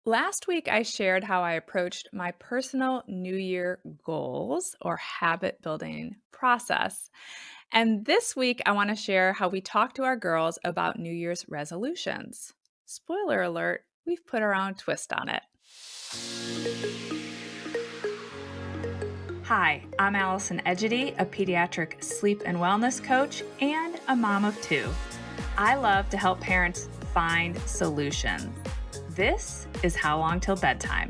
Last week, I shared how I approached my personal New Year goals or habit building process. And this week, I want to share how we talk to our girls about New Year's resolutions. Spoiler alert, we've put our own twist on it. Hi, I'm Allison Edgety, a pediatric sleep and wellness coach and a mom of two. I love to help parents find solutions. This is How Long Till Bedtime.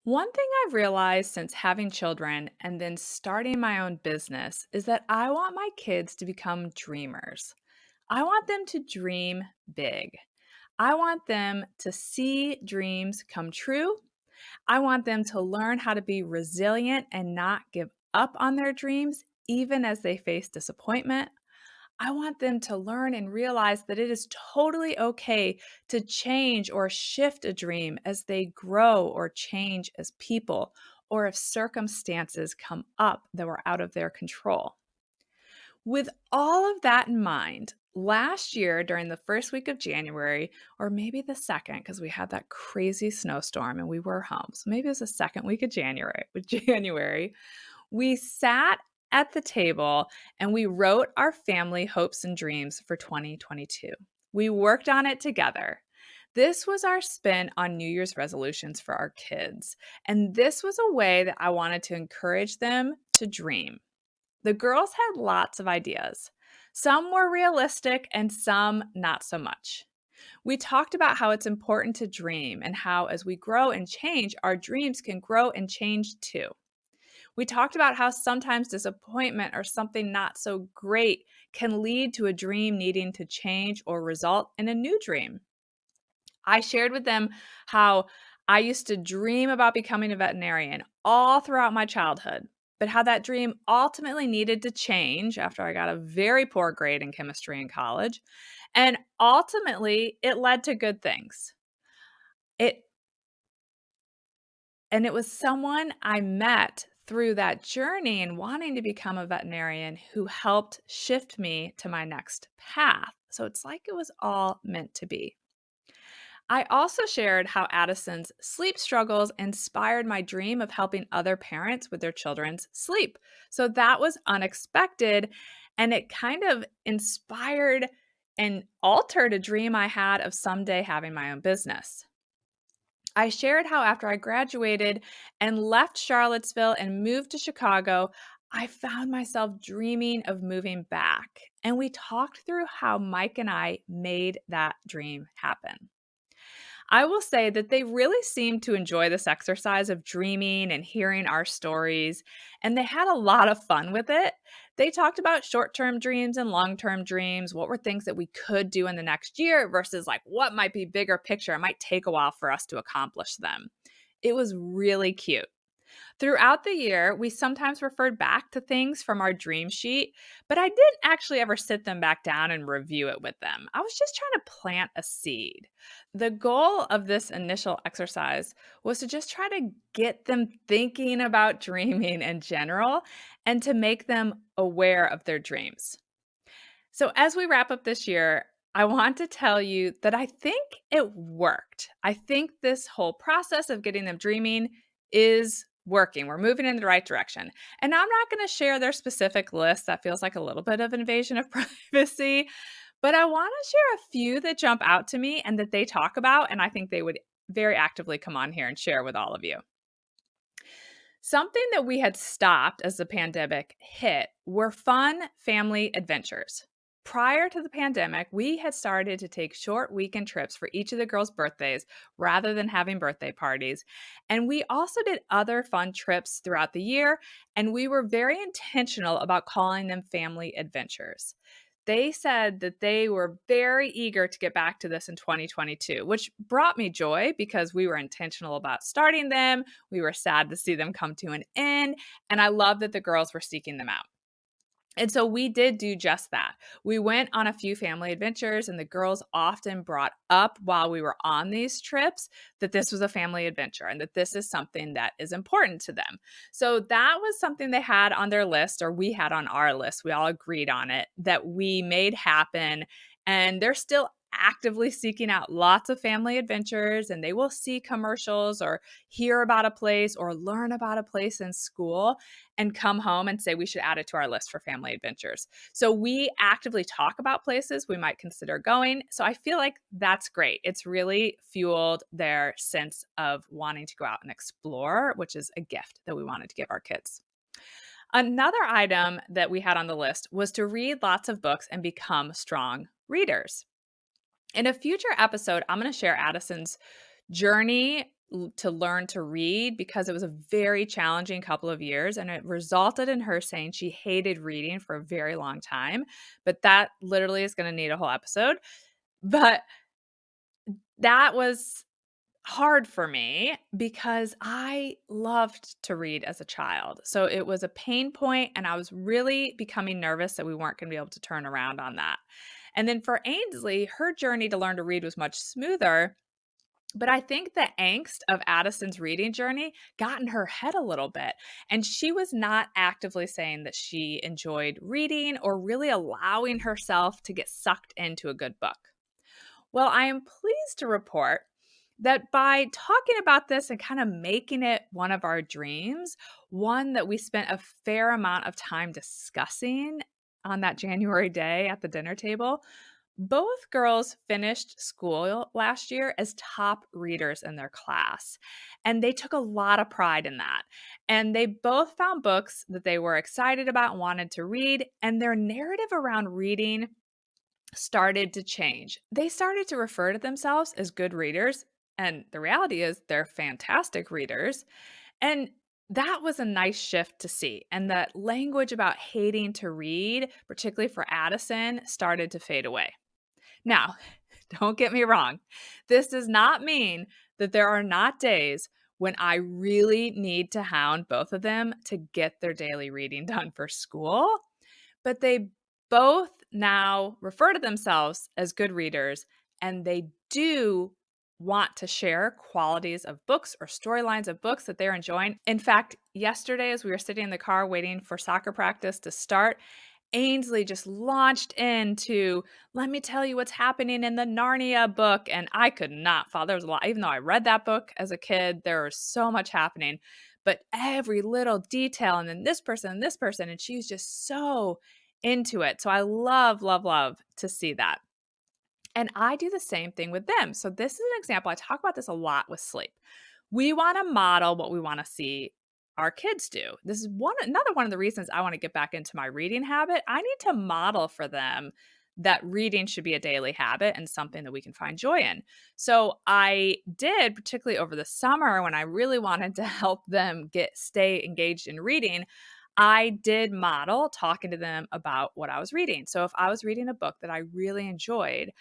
One thing I've realized since having children and then starting my own business is that I want my kids to become dreamers. I want them to dream big. I want them to see dreams come true. I want them to learn how to be resilient and not give up on their dreams, even as they face disappointment. I want them to learn and realize that it is totally okay to change or shift a dream as they grow or change as people, or if circumstances come up that were out of their control. With all of that in mind, last year during the first week of January, or maybe the second, because we had that crazy snowstorm and we were home. So maybe it was the second week of January, we sat at the table and we wrote our family hopes and dreams for 2022. We worked on it together. This was our spin on New Year's resolutions for our kids. And this was a way that I wanted to encourage them to dream. The girls had lots of ideas. Some were realistic and some not so much. We talked about how it's important to dream and how, as we grow and change, our dreams can grow and change too. We talked about how sometimes disappointment or something not so great can lead to a dream needing to change or result in a new dream. I shared with them how I used to dream about becoming a veterinarian all throughout my childhood, but how that dream ultimately needed to change after I got a very poor grade in chemistry in college. And ultimately, it led to good things. It And it was someone I met through that journey and wanting to become a veterinarian who helped shift me to my next path. So it's like it was all meant to be. I also shared how Addison's sleep struggles inspired my dream of helping other parents with their children's sleep. So that was unexpected. And it kind of inspired and altered a dream I had of someday having my own business. I shared how after I graduated and left Charlottesville and moved to Chicago, I found myself dreaming of moving back. And we talked through how Mike and I made that dream happen. I will say that they really seemed to enjoy this exercise of dreaming and hearing our stories, and they had a lot of fun with it. They talked about short term dreams and long term dreams. What were things that we could do in the next year versus like what might be bigger picture? It might take a while for us to accomplish them. It was really cute. Throughout the year, we sometimes referred back to things from our dream sheet, but I didn't actually ever sit them back down and review it with them. I was just trying to plant a seed. The goal of this initial exercise was to just try to get them thinking about dreaming in general and to make them aware of their dreams. So, as we wrap up this year, I want to tell you that I think it worked. I think this whole process of getting them dreaming is working. We're moving in the right direction. And I'm not going to share their specific list. That feels like a little bit of invasion of privacy. But I want to share a few that jump out to me and that they talk about. And I think they would very actively come on here and share with all of you. Something that we had stopped as the pandemic hit were fun family adventures. Prior to the pandemic, we had started to take short weekend trips for each of the girls' birthdays rather than having birthday parties. And we also did other fun trips throughout the year, and we were very intentional about calling them family adventures. They said that they were very eager to get back to this in 2022, which brought me joy because we were intentional about starting them. We were sad to see them come to an end, and I love that the girls were seeking them out. And so we did do just that. We went on a few family adventures, and the girls often brought up while we were on these trips that this was a family adventure and that this is something that is important to them. So that was something they had on their list, or we had on our list. We all agreed on it that we made happen. And they're still actively seeking out lots of family adventures, and they will see commercials or hear about a place or learn about a place in school and come home and say we should add it to our list for family adventures. So we actively talk about places we might consider going. So I feel like that's great. It's really fueled their sense of wanting to go out and explore, which is a gift that we wanted to give our kids. Another item that we had on the list was to read lots of books and become strong readers. In a future episode, I'm going to share Addison's journey to learn to read because it was a very challenging couple of years and it resulted in her saying she hated reading for a very long time. But that literally is going to need a whole episode. But that was hard for me because I loved to read as a child. So it was a pain point, and I was really becoming nervous that we weren't going to be able to turn around on that. And then for Ainsley, her journey to learn to read was much smoother. But I think the angst of Addison's reading journey got in her head a little bit. And she was not actively saying that she enjoyed reading or really allowing herself to get sucked into a good book. Well, I am pleased to report that by talking about this and kind of making it one of our dreams, one that we spent a fair amount of time discussing on that January day at the dinner table, both girls finished school last year as top readers in their class, and they took a lot of pride in that. And they both found books that they were excited about and wanted to read, and their narrative around reading started to change. They started to refer to themselves as good readers, and the reality is they're fantastic readers. And that was a nice shift to see. And that language about hating to read, particularly for Addison, started to fade away. Now, don't get me wrong. This does not mean that there are not days when I really need to hound both of them to get their daily reading done for school, but they both now refer to themselves as good readers, and they do want to share qualities of books or storylines of books that they're enjoying. In fact, yesterday, as we were sitting in the car waiting for soccer practice to start, Ainsley just launched into, let me tell you what's happening in the Narnia book. And I could not follow. There was a lot, even though I read that book as a kid, there was so much happening. But every little detail, and then this person and this person, and she's just so into it. So I love, love, love to see that. And I do the same thing with them. So this is an example. I talk about this a lot with sleep. We want to model what we want to see our kids do. This is another one of the reasons I want to get back into my reading habit. I need to model for them that reading should be a daily habit and something that we can find joy in. So I did, particularly over the summer when I really wanted to help them stay engaged in reading, I did model talking to them about what I was reading. So if I was reading a book that I really enjoyed,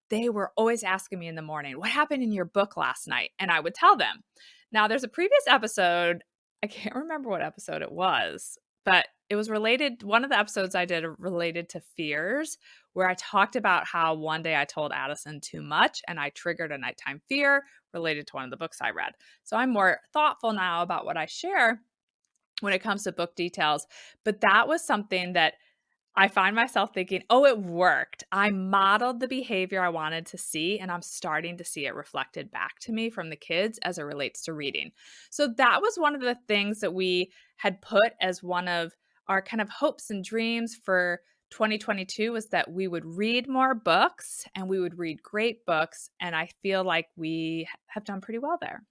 they were always asking me in the morning, "What happened in your book last night?" And I would tell them. Now, there's a previous episode, I can't remember what episode it was, but it was related. One of the episodes I did related to fears, where I talked about how one day I told Addison too much and I triggered a nighttime fear related to one of the books I read. So I'm more thoughtful now about what I share when it comes to book details. But that was something that I find myself thinking, oh, it worked. I modeled the behavior I wanted to see, and I'm starting to see it reflected back to me from the kids as it relates to reading. So that was one of the things that we had put as one of our kind of hopes and dreams for 2022 was that we would read more books and we would read great books. And I feel like we have done pretty well there.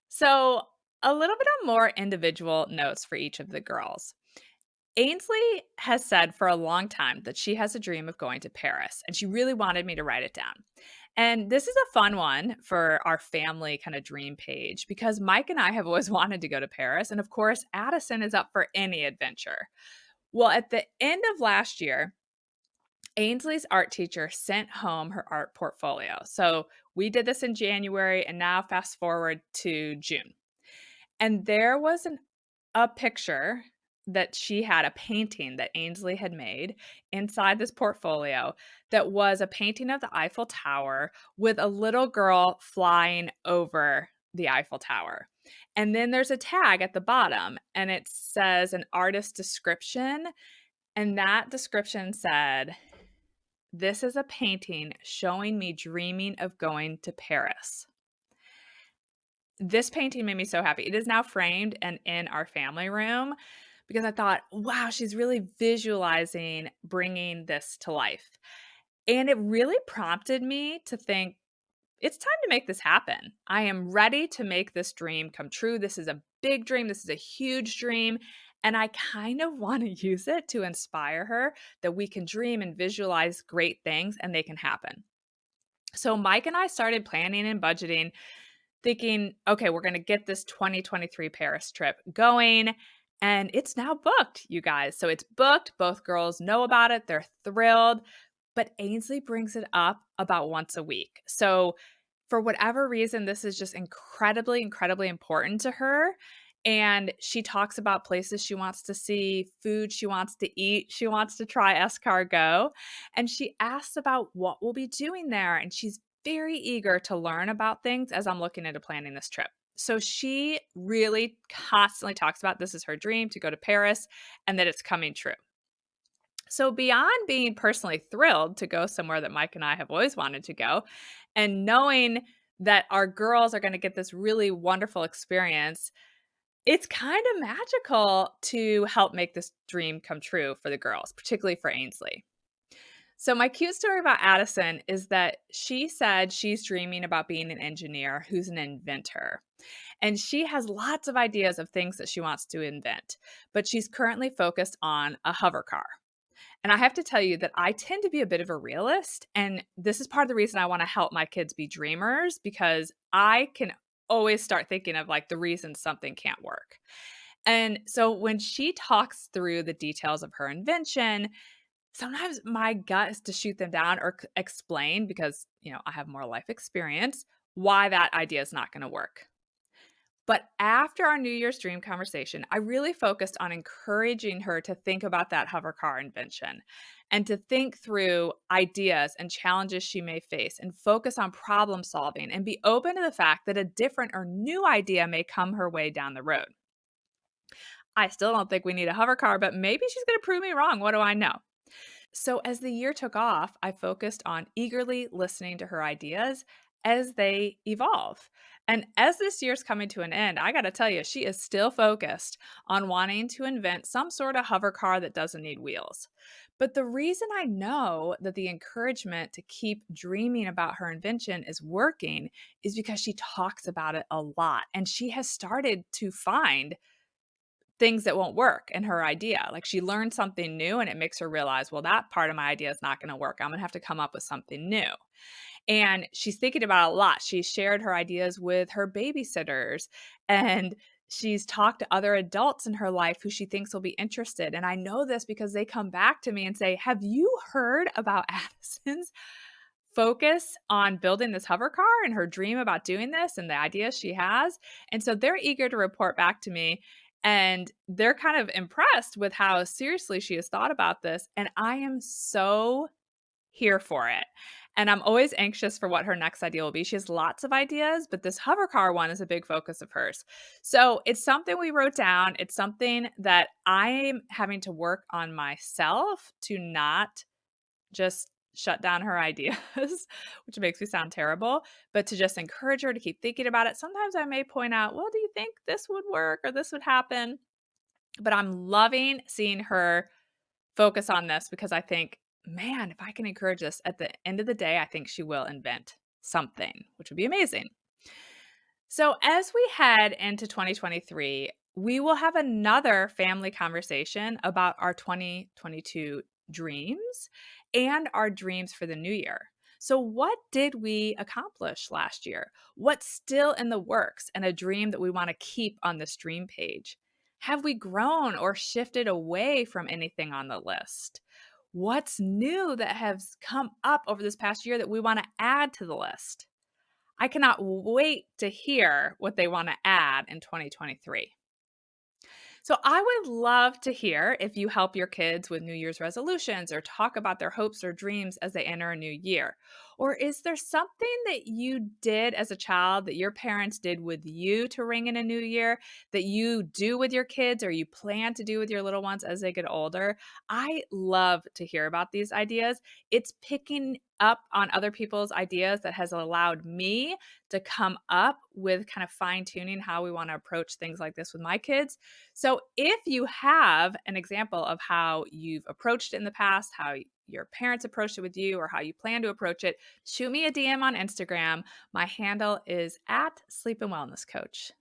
So, a little bit of more individual notes for each of the girls. Ainsley has said for a long time that she has a dream of going to Paris, and she really wanted me to write it down. And this is a fun one for our family kind of dream page because Mike and I have always wanted to go to Paris. And of course, Addison is up for any adventure. Well, at the end of last year, Ainsley's art teacher sent home her art portfolio. So we did this in January, and now fast forward to June. And there was a picture that she had a painting that Ainsley had made inside this portfolio that was a painting of the Eiffel Tower with a little girl flying over the Eiffel Tower. And then there's a tag at the bottom and it says an artist description. And that description said, "This is a painting showing me dreaming of going to Paris." This painting made me so happy. It is now framed and in our family room because I thought, wow, she's really visualizing bringing this to life. And it really prompted me to think, it's time to make this happen. I am ready to make this dream come true. This is a big dream. This is a huge dream. And I kind of want to use it to inspire her that we can dream and visualize great things and they can happen. So Mike and I started planning and budgeting, thinking, okay, we're going to get this 2023 Paris trip going. And it's now booked, you guys. So it's booked. Both girls know about it. They're thrilled. But Ainsley brings it up about once a week. So for whatever reason, this is just incredibly, incredibly important to her. And she talks about places she wants to see, food she wants to eat. She wants to try escargot. And she asks about what we'll be doing there. And she's very eager to learn about things as I'm looking into planning this trip. So she really constantly talks about this is her dream to go to Paris and that it's coming true. So, beyond being personally thrilled to go somewhere that Mike and I have always wanted to go, and knowing that our girls are going to get this really wonderful experience, it's kind of magical to help make this dream come true for the girls, particularly for Ainsley. So, my cute story about Addison is that she said she's dreaming about being an engineer who's an inventor. And she has lots of ideas of things that she wants to invent, but she's currently focused on a hover car. And I have to tell you that I tend to be a bit of a realist. And this is part of the reason I want to help my kids be dreamers because I can always start thinking of like the reasons something can't work. And so when she talks through the details of her invention, sometimes my gut is to shoot them down or explain because, I have more life experience why that idea is not going to work. But after our New Year's dream conversation, I really focused on encouraging her to think about that hover car invention and to think through ideas and challenges she may face and focus on problem solving and be open to the fact that a different or new idea may come her way down the road. I still don't think we need a hover car, but maybe she's going to prove me wrong. What do I know? So, as the year took off, I focused on eagerly listening to her ideas as they evolve. And as this year's coming to an end, I got to tell you, she is still focused on wanting to invent some sort of hover car that doesn't need wheels. But the reason I know that the encouragement to keep dreaming about her invention is working is because she talks about it a lot. And she has started to find things that won't work in her idea. Like she learned something new and it makes her realize, well, that part of my idea is not going to work. I'm going to have to come up with something new. And she's thinking about it a lot. She's shared her ideas with her babysitters and she's talked to other adults in her life who she thinks will be interested. And I know this because they come back to me and say, have you heard about Addison's focus on building this hover car and her dream about doing this and the ideas she has? And so they're eager to report back to me. And they're kind of impressed with how seriously she has thought about this. And I am so here for it. And I'm always anxious for what her next idea will be. She has lots of ideas, but this hover car one is a big focus of hers. So it's something we wrote down. It's something that I'm having to work on myself to not just shut down her ideas, which makes me sound terrible, but to just encourage her to keep thinking about it. Sometimes I may point out, well, do you think this would work or this would happen? But I'm loving seeing her focus on this because I think, man, if I can encourage this at the end of the day, I think she will invent something, which would be amazing. So, as we head into 2023, we will have another family conversation about our 2022 dreams and our dreams for the new year. So, what did we accomplish last year? What's still in the works and a dream that we want to keep on this dream page? Have we grown or shifted away from anything on the list? What's new that has come up over this past year that we want to add to the list? I cannot wait to hear what they want to add in 2023. So I would love to hear if you help your kids with New Year's resolutions or talk about their hopes or dreams as they enter a new year. Or is there something that you did as a child that your parents did with you to ring in a new year that you do with your kids or you plan to do with your little ones as they get older? I love to hear about these ideas. It's picking up on other people's ideas that has allowed me to come up with kind of fine tuning how we want to approach things like this with my kids. So, if you have an example of how you've approached it in the past, how your parents approached it with you, or how you plan to approach it, shoot me a DM on Instagram. My handle is at Sleep and Wellness Coach.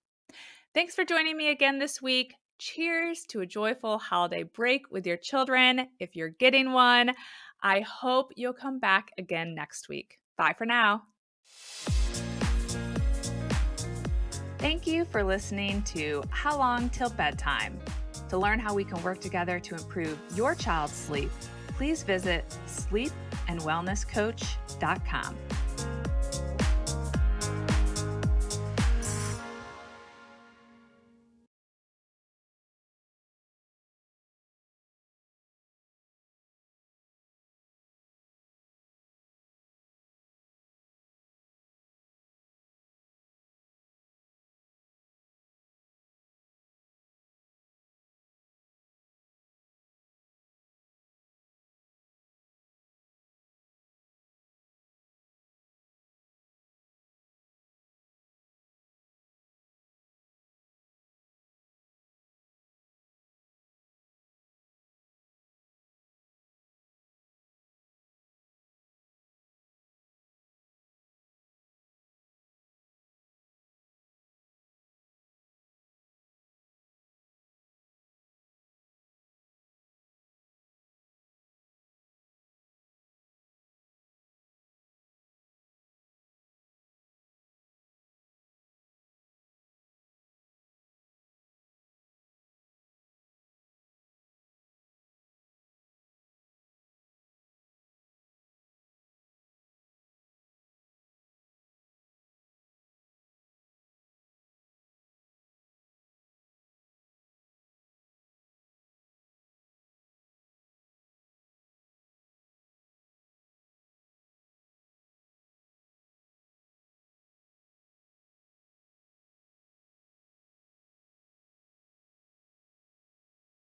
Thanks for joining me again this week. Cheers to a joyful holiday break with your children if you're getting one. I hope you'll come back again next week. Bye for now. Thank you for listening to How Long Till Bedtime. To learn how we can work together to improve your child's sleep, please visit sleepandwellnesscoach.com.